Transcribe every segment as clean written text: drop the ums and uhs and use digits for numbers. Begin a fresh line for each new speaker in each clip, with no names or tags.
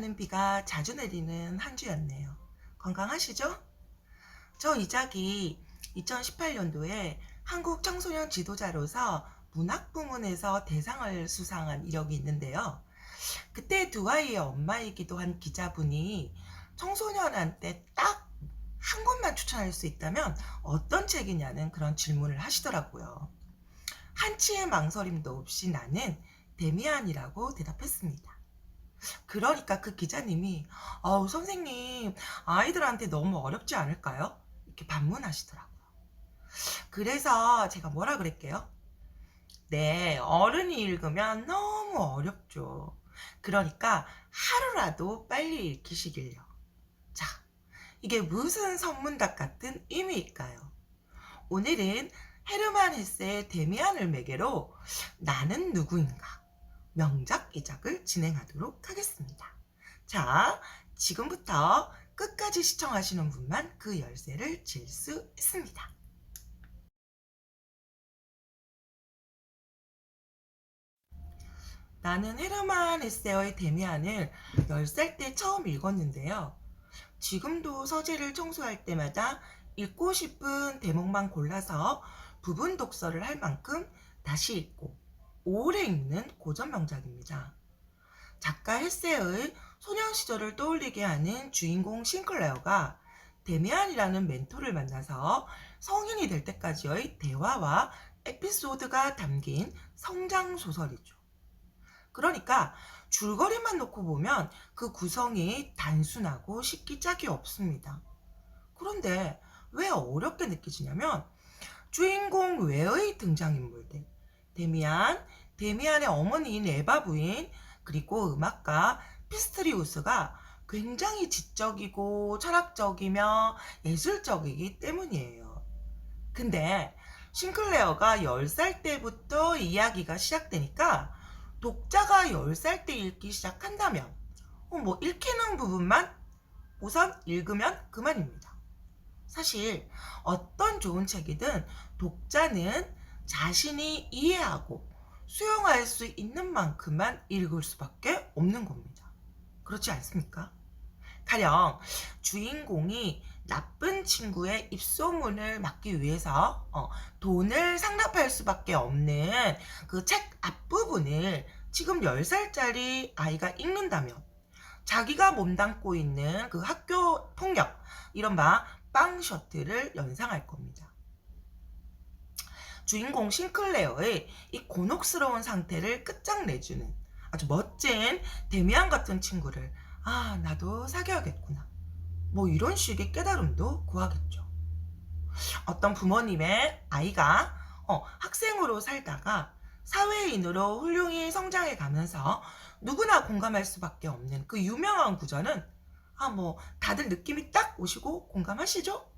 많은 비가 자주 내리는 한 주였네요. 건강하시죠? 저 이작이 2018년도에 한국 청소년 지도자로서 문학 부문에서 대상을 수상한 이력이 있는데요. 그때 두 아이의 엄마이기도 한 기자분이 청소년한테 딱 한 권만 추천할 수 있다면 어떤 책이냐는 그런 질문을 하시더라고요. 한치의 망설임도 없이 나는 데미안이라고 대답했습니다. 그러니까 그 기자님이 선생님 아이들한테 너무 어렵지 않을까요? 이렇게 반문하시더라고요. 그래서 제가 뭐라 그랬게요? 네, 어른이 읽으면 너무 어렵죠. 그러니까 하루라도 빨리 읽히시길요. 자, 이게 무슨 선문답 같은 의미일까요? 오늘은 헤르만 헤세의 데미안을 매개로 나는 누구인가 명작 이작을 진행하도록 하겠습니다. 자, 지금부터 끝까지 시청하시는 분만 그 열쇠를 질 수 있습니다. 나는 헤르만 헤세의 데미안을 10살 때 처음 읽었는데요. 지금도 서재를 청소할 때마다 읽고 싶은 대목만 골라서 부분 독서를 할 만큼 다시 읽고 오래 읽는 고전 명작입니다. 작가 헤세의 소년 시절을 떠올리게 하는 주인공 싱클레어가 데미안이라는 멘토를 만나서 성인이 될 때까지의 대화와 에피소드가 담긴 성장 소설이죠. 그러니까 줄거리만 놓고 보면 그 구성이 단순하고 쉽기 짝이 없습니다. 그런데 왜 어렵게 느껴지냐면 주인공 외의 등장인물들 데미안의 어머니인 에바 부인, 그리고 음악가 피스트리우스가 굉장히 지적이고 철학적이며 예술적이기 때문이에요. 근데 싱클레어가 10살 때부터 이야기가 시작되니까 독자가 10살 때 읽기 시작한다면 읽히는 부분만 우선 읽으면 그만입니다. 사실 어떤 좋은 책이든 독자는 자신이 이해하고 수용할 수 있는 만큼만 읽을 수밖에 없는 겁니다. 그렇지 않습니까? 가령 주인공이 나쁜 친구의 입소문을 막기 위해서 돈을 상납할 수밖에 없는 그 책 앞부분을 지금 10살짜리 아이가 읽는다면 자기가 몸담고 있는 그 학교 폭력, 이른바 빵 셔틀을 연상할 겁니다. 주인공 싱클레어의 이 곤혹스러운 상태를 끝장내주는 아주 멋진 데미안 같은 친구를 나도 사귀어야겠구나, 이런 식의 깨달음도 구하겠죠. 어떤 부모님의 아이가 학생으로 살다가 사회인으로 훌륭히 성장해 가면서 누구나 공감할 수밖에 없는 그 유명한 구절은 다들 느낌이 딱 오시고 공감하시죠?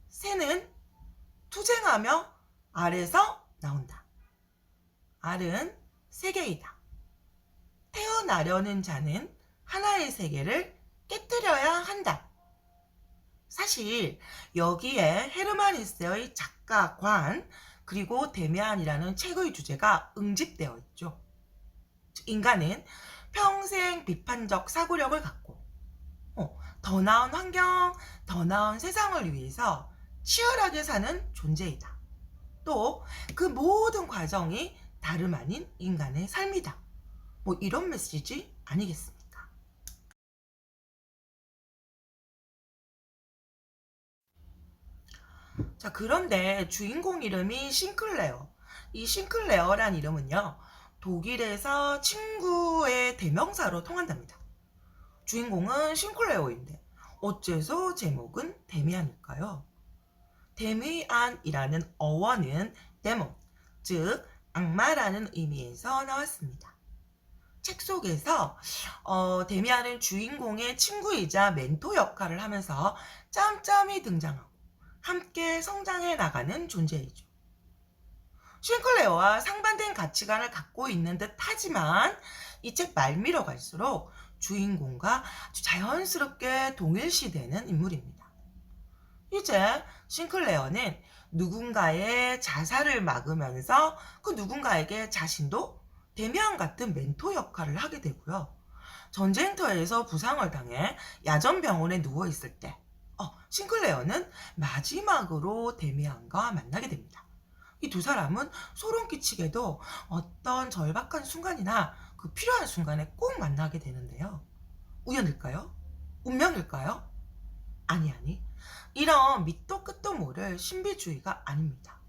새는 투쟁하며 알에서 나온다. 알은 세계이다. 태어나려는 자는 하나의 세계를 깨뜨려야 한다. 사실 여기에 헤르만 헤세의 작가관 그리고 데미안이라는 책의 주제가 응집되어 있죠. 인간은 평생 비판적 사고력을 갖고 더 나은 환경, 더 나은 세상을 위해서 치열하게 사는 존재이다. 또 그 모든 과정이 다름 아닌 인간의 삶이다. 이런 메시지 아니겠습니까? 자, 그런데 주인공 이름이 싱클레어. 이 싱클레어란 이름은요, 독일에서 친구의 대명사로 통한답니다. 주인공은 싱클레어인데 어째서 제목은 데미안일까요? 데미안이라는 어원은 데몬, 즉 악마라는 의미에서 나왔습니다. 책 속에서 데미안은 주인공의 친구이자 멘토 역할을 하면서 짬짬이 등장하고 함께 성장해 나가는 존재이죠. 싱클레어와 상반된 가치관을 갖고 있는 듯 하지만 이 책 말미러 갈수록 주인공과 아주 자연스럽게 동일시되는 인물입니다. 이제 싱클레어는 누군가의 자살을 막으면서 그 누군가에게 자신도 데미안 같은 멘토 역할을 하게 되고요. 전쟁터에서 부상을 당해 야전병원에 누워있을 때 싱클레어는 마지막으로 데미안과 만나게 됩니다. 이 두 사람은 소름 끼치게도 어떤 절박한 순간이나 그 필요한 순간에 꼭 만나게 되는데요. 우연일까요? 운명일까요? 아니. 이런 밑도 끝도 모를 신비주의가 아닙니다.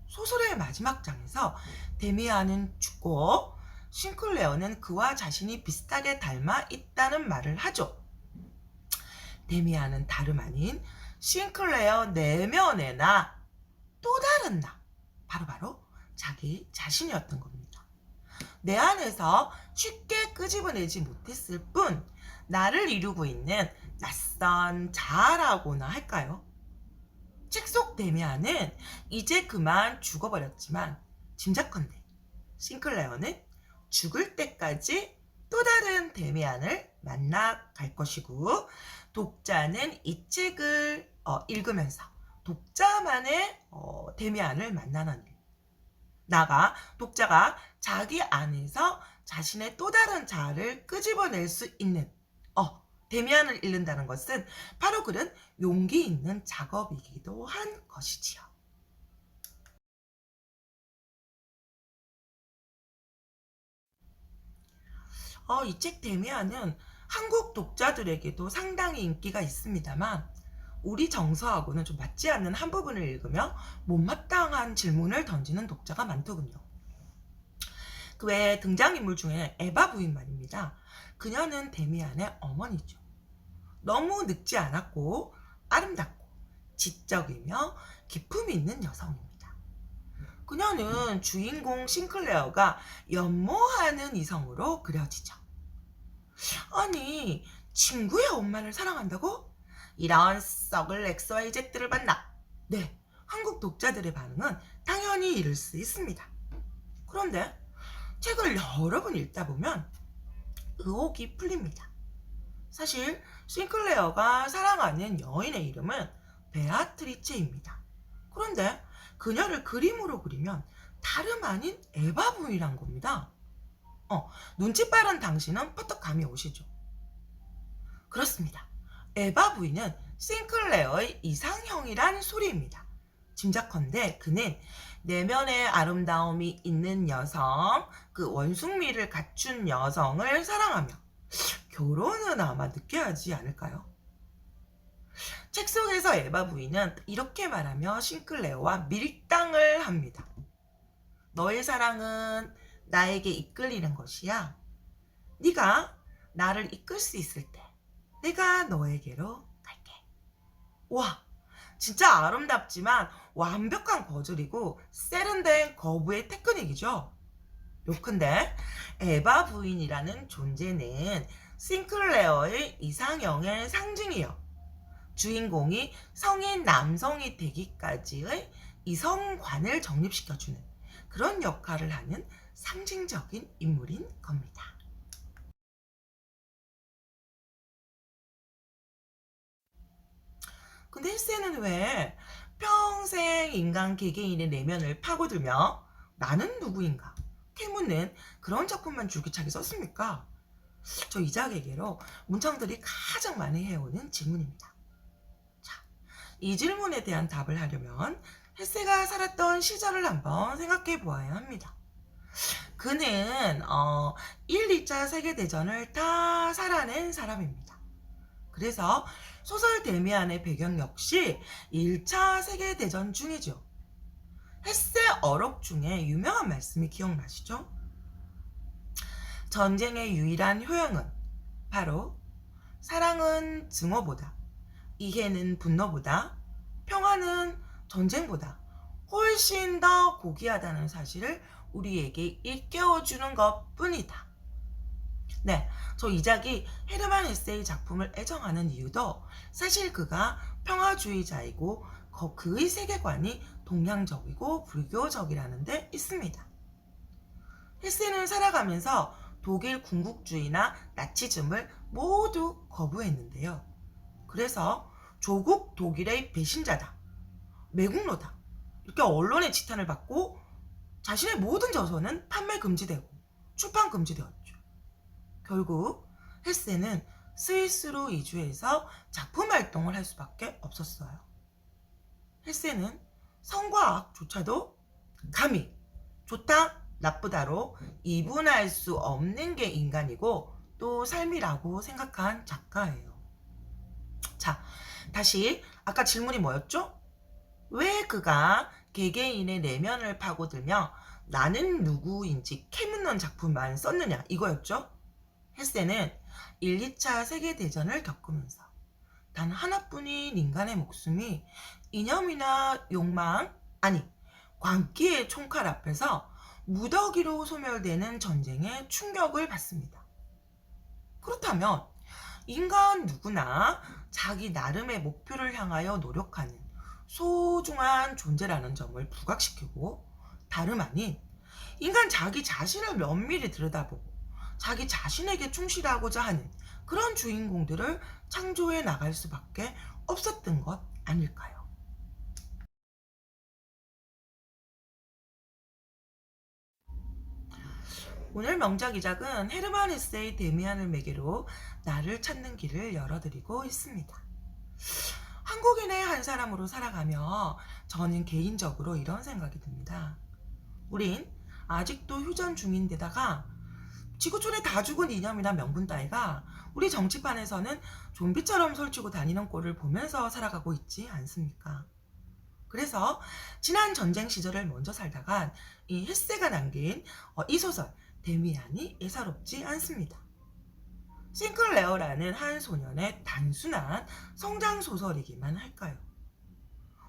소설의 마지막 장에서 데미안은 죽고 싱클레어는 그와 자신이 비슷하게 닮아 있다는 말을 하죠. 데미안은 다름 아닌 싱클레어 내면에나 또 다른 나, 바로 자기 자신이었던 겁니다. 내 안에서 쉽게 끄집어내지 못했을 뿐 나를 이루고 있는 낯선 자아라고나 할까요? 책 속 데미안은 이제 그만 죽어버렸지만 짐작컨대 싱클레어는 죽을 때까지 또 다른 데미안을 만나갈 것이고, 독자는 이 책을 읽으면서 독자만의 데미안을 만나는 일. 독자가 자기 안에서 자신의 또 다른 자아를 끄집어낼 수 있는 데미안을 읽는다는 것은 바로 그런 용기 있는 작업이기도 한 것이지요. 이 책 데미안은 한국 독자들에게도 상당히 인기가 있습니다만 우리 정서하고는 좀 맞지 않는 한 부분을 읽으며 못마땅한 질문을 던지는 독자가 많더군요. 그 외에 등장인물 중에 에바 부인 말입니다. 그녀는 데미안의 어머니죠. 너무 늙지 않았고 아름답고 지적이며 기품 있는 여성입니다. 그녀는 주인공 싱클레어가 연모하는 이성으로 그려지죠. 아니, 친구의 엄마를 사랑한다고? 이런 썩을 XYZ들을 만나. 네, 한국 독자들의 반응은 당연히 이럴 수 있습니다. 그런데 책을 여러 번 읽다 보면 의혹이 풀립니다. 사실 싱클레어가 사랑하는 여인의 이름은 베아트리체입니다. 그런데 그녀를 그림으로 그리면 다름 아닌 에바 부인이란 겁니다. 눈치 빠른 당신은 퍼뜩 감이 오시죠? 그렇습니다. 에바 부인은 싱클레어의 이상형이란 소리입니다. 짐작컨대 그는 내면의 아름다움이 있는 여성, 그 원숭미를 갖춘 여성을 사랑하며 결혼은 아마 늦게 하지 않을까요? 책 속에서 에바 부인은 이렇게 말하며 싱클레어와 밀당을 합니다. 너의 사랑은 나에게 이끌리는 것이야. 네가 나를 이끌 수 있을 때 내가 너에게로 갈게. 와, 진짜 아름답지만 완벽한 거절이고 세련된 거부의 테크닉이죠. 요컨대 에바 부인이라는 존재는 싱클레어의 이상형의 상징이요. 주인공이 성인 남성이 되기까지의 이성관을 정립시켜주는 그런 역할을 하는 상징적인 인물인 겁니다. 근데 헬세는 왜 평생 인간 개개인의 내면을 파고들며 나는 누구인가 캐묻는 그런 작품만 줄기차게 썼습니까? 저 이작에게로 문청들이 가장 많이 해오는 질문입니다. 자, 이 질문에 대한 답을 하려면 헬세가 살았던 시절을 한번 생각해 보아야 합니다. 그는 1, 2차 세계대전을 다 살아낸 사람입니다. 그래서 소설 데미안의 배경 역시 1차 세계대전 중이죠. 헬세 어록 중에 유명한 말씀이 기억나시죠? 전쟁의 유일한 효용은 바로 사랑은 증오보다, 이해는 분노보다, 평화는 전쟁보다 훨씬 더 고귀하다는 사실을 우리에게 일깨워주는 것 뿐이다. 네, 저 이작이 헤르만 헤세의 작품을 애정하는 이유도 사실 그가 평화주의자이고 그의 세계관이 동양적이고 불교적이라는 데 있습니다. 헤세는 살아가면서 독일 군국주의나 나치즘을 모두 거부했는데요. 그래서 조국 독일의 배신자다, 매국노다 이렇게 언론의 지탄을 받고 자신의 모든 저서는 판매 금지되고 출판 금지되었죠. 결국 헤세는 스위스로 이주해서 작품 활동을 할 수밖에 없었어요. 헤세는 성과 악조차도 감히 좋다, 나쁘다로 이분할 수 없는 게 인간이고 또 삶이라고 생각한 작가예요. 자, 다시 아까 질문이 뭐였죠? 왜 그가 개개인의 내면을 파고들며 나는 누구인지 캐묻는 작품만 썼느냐 이거였죠? 헤세는 1, 2차 세계대전을 겪으면서 단 하나뿐인 인간의 목숨이 이념이나 욕망, 아니 광기의 총칼 앞에서 무더기로 소멸되는 전쟁에 충격을 받습니다. 그렇다면 인간 누구나 자기 나름의 목표를 향하여 노력하는 소중한 존재라는 점을 부각시키고 다름 아닌 인간 자기 자신을 면밀히 들여다보고 자기 자신에게 충실하고자 하는 그런 주인공들을 창조해 나갈 수밖에 없었던 것 아닐까요? 오늘 명작이작은 헤르만 헤세의 데미안을 매개로 나를 찾는 길을 열어드리고 있습니다. 한국인의 한 사람으로 살아가며 저는 개인적으로 이런 생각이 듭니다. 우린 아직도 휴전 중인데다가 지구촌에 다 죽은 이념이나 명분 따위가 우리 정치판에서는 좀비처럼 설치고 다니는 꼴을 보면서 살아가고 있지 않습니까? 그래서 지난 전쟁 시절을 먼저 살다간 이 헤세가 남긴 이 소설 데미안이 예사롭지 않습니다. 싱클레어라는 한 소년의 단순한 성장 소설이기만 할까요?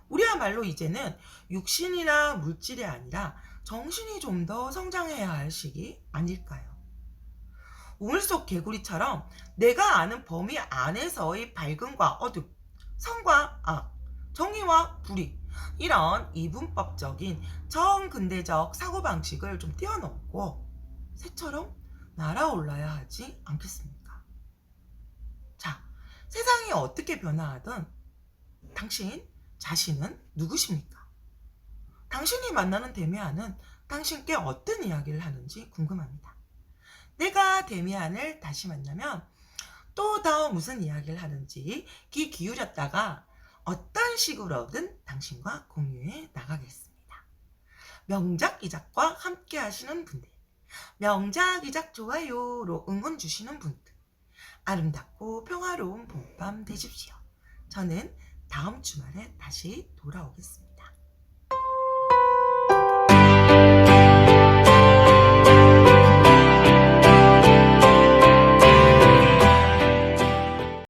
우리야말로 이제는 육신이나 물질이 아니라 정신이 좀 더 성장해야 할 시기 아닐까요? 우물 속 개구리처럼 내가 아는 범위 안에서의 밝음과 어둠, 선과 악, 정의와 불의, 이런 이분법적인 정근대적 사고방식을 좀 띄워놓고 새처럼 날아올라야 하지 않겠습니까? 자, 세상이 어떻게 변화하든 당신 자신은 누구십니까? 당신이 만나는 데미안은 당신께 어떤 이야기를 하는지 궁금합니다. 내가 데미안을 다시 만나면 또 더 무슨 이야기를 하는지 귀 기울였다가 어떤 식으로든 당신과 공유해 나가겠습니다. 명작 이작과 함께 하시는 분들, 명작 이작 좋아요로 응원 주시는 분들, 아름답고 평화로운 봄밤 되십시오. 저는 다음 주말에 다시 돌아오겠습니다.